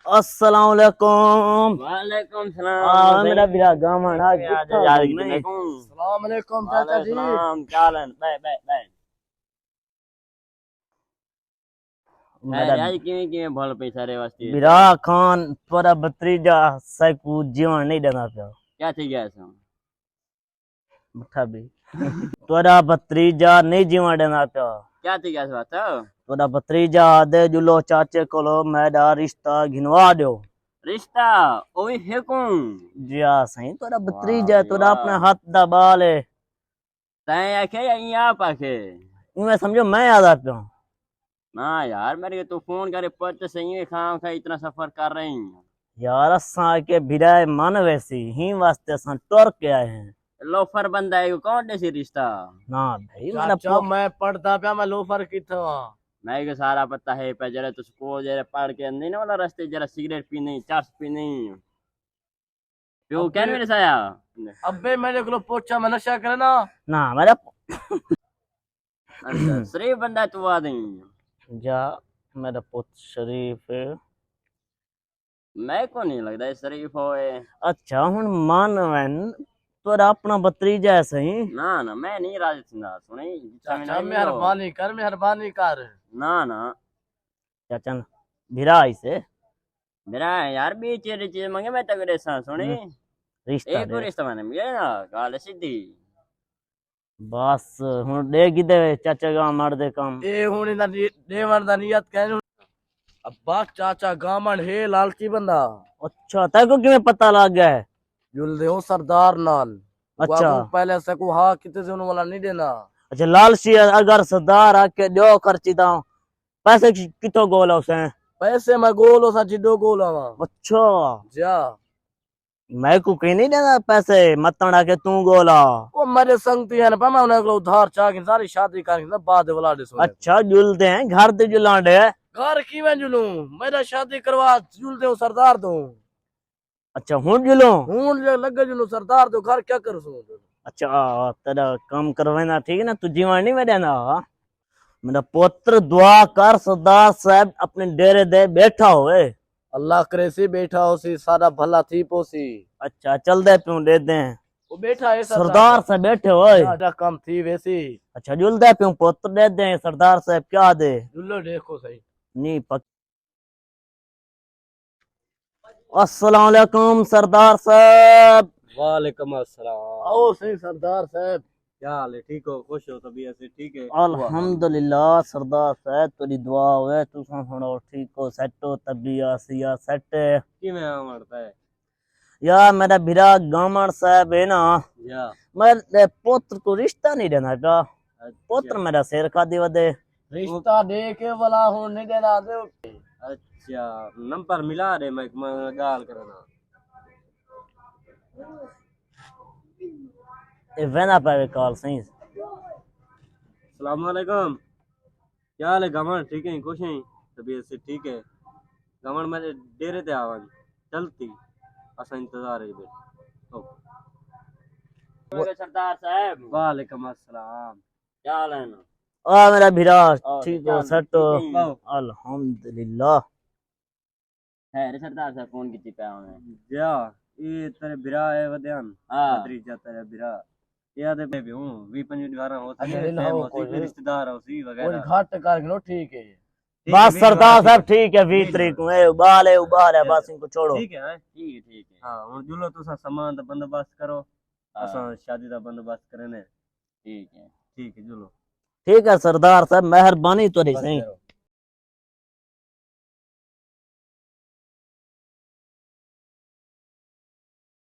अस्सलाम वालेकुम। वालेकुम सलाम। मेरा बिरा गामन आज नहीं। अस्सलाम वालेकुम चाचा जी। क्या हाल है? बैठ। मेरा यार किवें किवें भल पैसा रे वास्ते बिरा खान तोरा भतीजा सैकू जीवन नहीं देना पिया। क्या थी गया सो? मठा भी तोरा भतीजा नहीं जीवन देना पिया। क्या थी गया बात? तोरा भतीजा दे जुलो चाचे कोलो मेरा रिश्ता घिनवा दो। रिश्ता ओए है कौन? जी हाँ सही तोरा भतीजा तोरा अपने हाथ दा बाल है। तय आखे या यहाँ पाखे? मैं समझो मैं याद आ पिया। ना यार मेरे को तो फोन करे पत सही है खाम खा इतना सफर कर रहे हैं यार असा के बिराए मन वैसी ही वास्ते असा टोर के आए हैं। लोफर बंदा है कौन दे सी रिश्ता? ना भाई चाचा मैं पढ़ता पिया मैं लोफर किथा मैं को सारा पता है पे जरा तुझको जरा पढ़ के नहीं ना वाला रास्ते जरा सिगरेट पी नहीं चार्ज पी नहीं जो क्या मेरे साया अबे मेरे को पोछा में नशा करे ना मेरा अच्छा शरीफ बंदा तू आ नहीं जा मेरा पुत शरीफ है। मैं को नहीं लगता है शरीफ होए। अच्छा हुन मानवन तोरा अपना भतीजा है सही। ना मैं नहीं राजी थी ना सुनी चाचा मेहरबानी कर ना चाचा भिरा से मेरा यार बीच चीज मंगे मैं तक रेसा सुनी रिश्ता एक रिश्ता मैंने मिले ना गाल सीधी बस हुन देगी दे चाचा का मर दे काम ए हुन दा देवर दा नियत कहन अब्बा चाचा गामन है लालची बंदा। अच्छा तेरे को किਵੇਂ पता लग गया है? जुल दे सरदार नाल अच्छा पहले से को हाँ किते से वाला नहीं देना। अच्छा लालची अगर सरदार आके दो खर्ची दा पैसे कितो गोला उसे पैसे मैं गोलो सा जिडो गोला वा। अच्छा जा मैं को कहीं नहीं देना पैसे मतड़ा के तू गोला वो मेरे संगती है ना पा मैं उन्हें उधार चाह के सारी शादी करके बाद वाला दे सो। अच्छा जुलते हैं घर ते जुलांडे घर की मैं जुलूं मेरा शादी करवा जुल दे सरदार दो। अच्छा हुन जुलो हूं लगे जुलूं सरदार दो घर क्या कर सो। अच्छा तेरा काम करवाना ठीक है ना तू जीवन नहीं में देना मेरा पुत्र दुआ कर सरदार साहब अपने डेरे दे बैठा हुए अल्लाह करे सी बैठा हो सी सारा भला थी पोसी। अच्छा चल दे प्यों दे दे वो बैठा है सरदार से बैठे हुए आजा कम थी वैसी। अच्छा जुल दे प्यों पुत्र दे दे सरदार साहब क्या दे जुल्लो देखो सही नहीं पक अस्सलाम वालेकुम सरदार साहब। वालेकुम अस्सलाम। आओ सही सरदार साहब क्या हाल है? ठीक हो? खुश हो? तबीयत से ठीक है? अल्हम्दुलिल्लाह सरदार साहब तेरी दुआ होवे तू सुनो ठीक हो सेट हो तबीयत सिया सेट कि मैं मरता है यार मेरा भिरा गामर साहब है ना या मेरे पुत्र को रिश्ता नहीं देना का पुत्र मेरा शेर का दिवा दे रिश्ता दे के वाला हो नहीं देना दे। अच्छा नंबर मिला रे मैं गाल करना ए वेना पे कॉल सही। अस्सलाम वालेकुम। क्या हाल है गमन? ठीक है? खुश हैं? तबीयत से ठीक है? गमन मेरे डेरे ते आवाज चलती असा इंतजार है बेटा। सरदार साहब वालेकुम अस्सलाम। क्या हाल है ना? मेरा भिरा ठीक हो सेट हो अल्हम्दुलिल्लाह है रे सरदार साहब फोन की पे हमें जा ये तेरे बिरा है वदन भतीजा तेरे बिरा याद है भी हूं 20-25 12 होता है कोई रिश्तेदार हो सी वगैरह कोई घाट कर लो ठीक है। बस सरदार साहब ठीक है 20 तारीख को ए उबाल है बस इनको छोड़ो ठीक है ठीक है हां और जुलो तो सामान दा बंदोबस्त करो असा शादी दा बंदोबस्त करने ठीक है जुलो ठीक है सरदार साहब मेहरबानी तो रही सही।